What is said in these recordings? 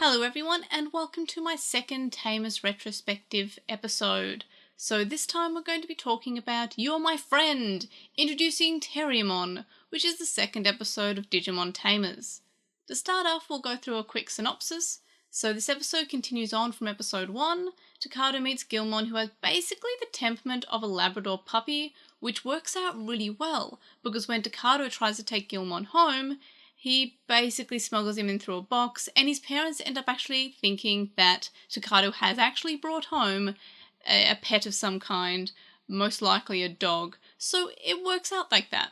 Hello everyone and welcome to my second Tamers retrospective episode. So this time we're going to be talking about You're My Friend, introducing Terriermon, which is the second episode of Digimon Tamers. To start off, we'll go through a quick synopsis. So this episode continues on from episode 1. Takado meets Gilmon, who has basically the temperament of a Labrador puppy, which works out really well, because when Takado tries to take Gilmon home, he basically smuggles him in through a box, and his parents end up actually thinking that Takado has actually brought home a pet of some kind, most likely a dog, so it works out like that.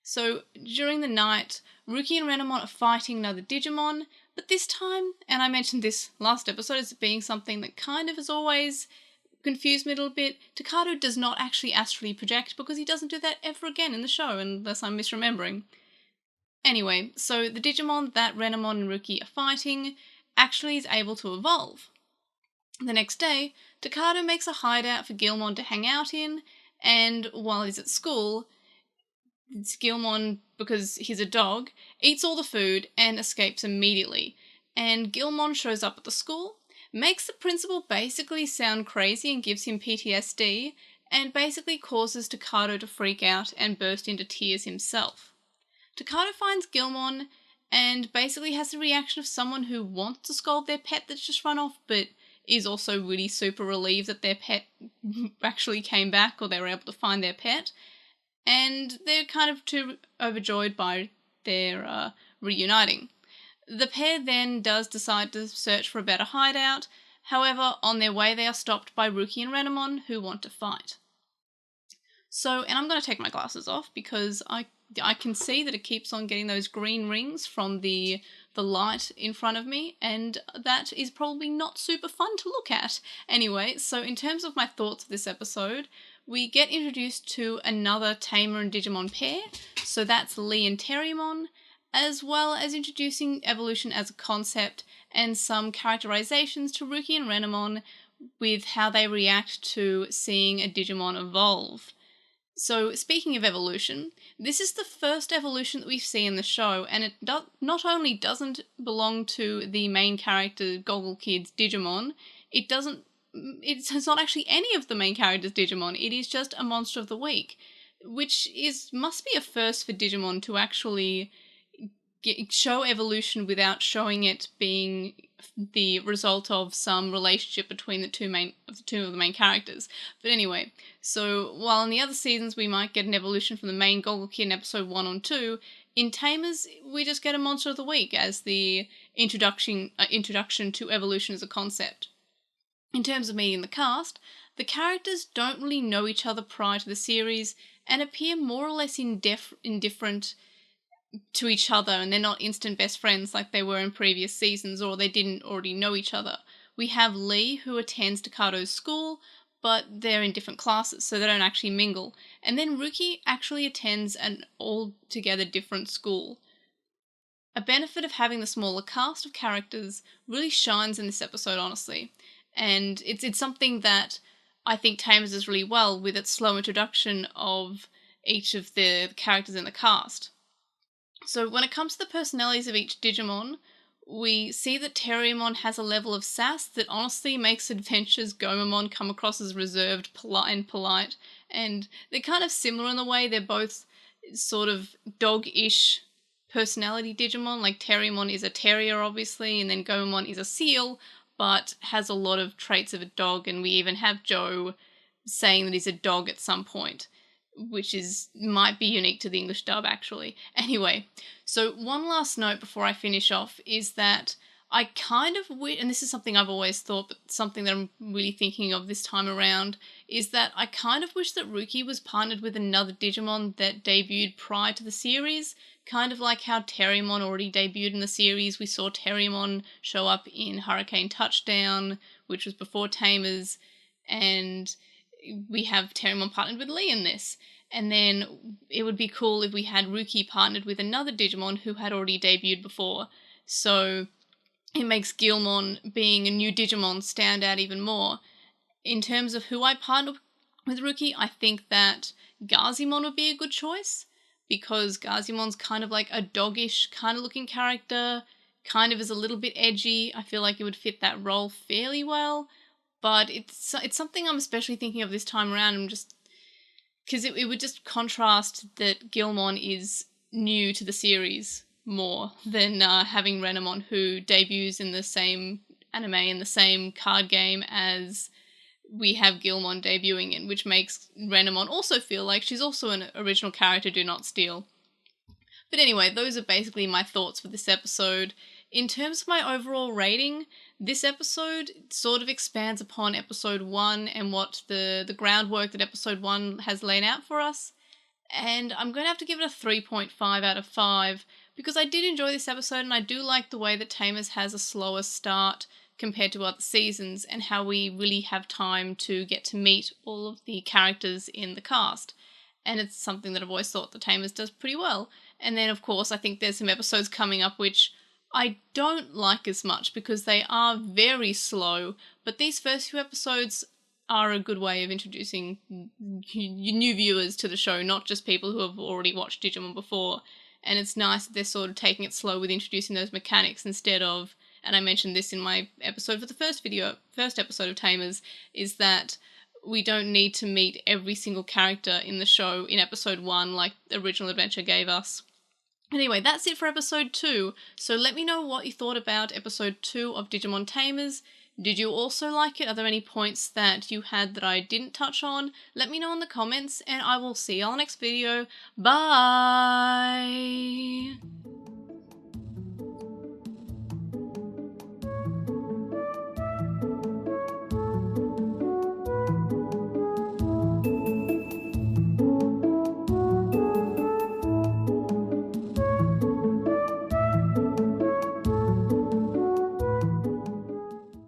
So during the night, Ruki and Renamon are fighting another Digimon, but this time, and I mentioned this last episode as being something that kind of has always confused me a little bit, Takado does not actually astrally project because he doesn't do that ever again in the show, unless I'm misremembering. Anyway, so the Digimon that Renamon and Ruki are fighting actually is able to evolve. The next day, Takado makes a hideout for Gilmon to hang out in, and while he's at school, Gilmon, because he's a dog, eats all the food and escapes immediately. And Gilmon shows up at the school, makes the principal basically sound crazy and gives him PTSD, and basically causes Takado to freak out and burst into tears himself. Takado finds Gilmon and basically has the reaction of someone who wants to scold their pet that's just run off, but is also really super relieved that their pet actually came back, or they were able to find their pet. And they're kind of too overjoyed by their reuniting. The pair then does decide to search for a better hideout. However, on their way they are stopped by Ruki and Renamon, who want to fight. So, and I'm going to take my glasses off because I can see that it keeps on getting those green rings from the light in front of me, and that is probably not super fun to look at. Anyway, so in terms of my thoughts of this episode, we get introduced to another Tamer and Digimon pair, so that's Lee and Terriermon, as well as introducing evolution as a concept and some characterizations to Ruki and Renamon with how they react to seeing a Digimon evolve. So, speaking of evolution, this is the first evolution that we see in the show, and it not only doesn't belong to the main character, Goggle Kid's Digimon, it's not actually any of the main character's Digimon, it is just a Monster of the Week, which must be a first for Digimon to actually show evolution without showing it being the result of some relationship between the two of the main characters. But anyway, so while in the other seasons we might get an evolution from the main Goggle Kid in episode 1 or 2, in Tamers we just get a Monster of the Week as the introduction to evolution as a concept. In terms of meeting the cast, the characters don't really know each other prior to the series and appear more or less indifferent to each other, and they're not instant best friends like they were in previous seasons, or they didn't already know each other. We have Lee, who attends Takado's school, but they're in different classes, so they don't actually mingle. And then Ruki actually attends an altogether different school. A benefit of having the smaller cast of characters really shines in this episode, honestly. And it's something that I think Tamers does really well with its slow introduction of each of the characters in the cast. So when it comes to the personalities of each Digimon, we see that Terriermon has a level of sass that honestly makes Adventure's Gomamon come across as reserved, polite, and they're kind of similar in the way they're both sort of dog-ish personality Digimon. Like Terriermon is a terrier, obviously, and then Gomamon is a seal, but has a lot of traits of a dog, and we even have Joe saying that he's a dog at some point, which might be unique to the English dub, actually. Anyway, so one last note before I finish off is that I kind of wish, and this is something I've always thought, but something that I'm really thinking of this time around, is that I kind of wish that Ruki was partnered with another Digimon that debuted prior to the series, kind of like how Terriermon already debuted in the series. We saw Terriermon show up in Hurricane Touchdown, which was before Tamers, and we have Terriermon partnered with Lee in this. And then it would be cool if we had Ruki partnered with another Digimon who had already debuted before. So it makes Gilmon being a new Digimon stand out even more. In terms of who I partner with Ruki, I think that Gazimon would be a good choice, because Gazimon's kind of like a doggish kind of looking character. kind of is a little bit edgy. I feel like it would fit that role fairly well, but it's something I'm especially thinking of this time around. I'm just because it would just contrast that Gilmon is new to the series more than having Renamon, who debuts in the same anime in the same card game as we have Gilmon debuting in, which makes Renamon also feel like she's also an original character, do not steal. But anyway, those are basically my thoughts for this episode. In terms of my overall rating, this episode sort of expands upon episode 1 and what the groundwork that episode 1 has laid out for us. And I'm going to have to give it a 3.5 out of 5 because I did enjoy this episode and I do like the way that Tamers has a slower start compared to other seasons and how we really have time to get to meet all of the characters in the cast. And it's something that I've always thought that Tamers does pretty well. And then, of course, I think there's some episodes coming up which I don't like as much because they are very slow, but these first few episodes are a good way of introducing new viewers to the show, not just people who have already watched Digimon before. And it's nice that they're sort of taking it slow with introducing those mechanics instead of, and I mentioned this in my episode for the first episode of Tamers, is that we don't need to meet every single character in the show in episode 1 like the original adventure gave us. Anyway, that's it for episode 2, so let me know what you thought about episode 2 of Digimon Tamers. Did you also like it? Are there any points that you had that I didn't touch on? Let me know in the comments, and I will see you all next video. Bye!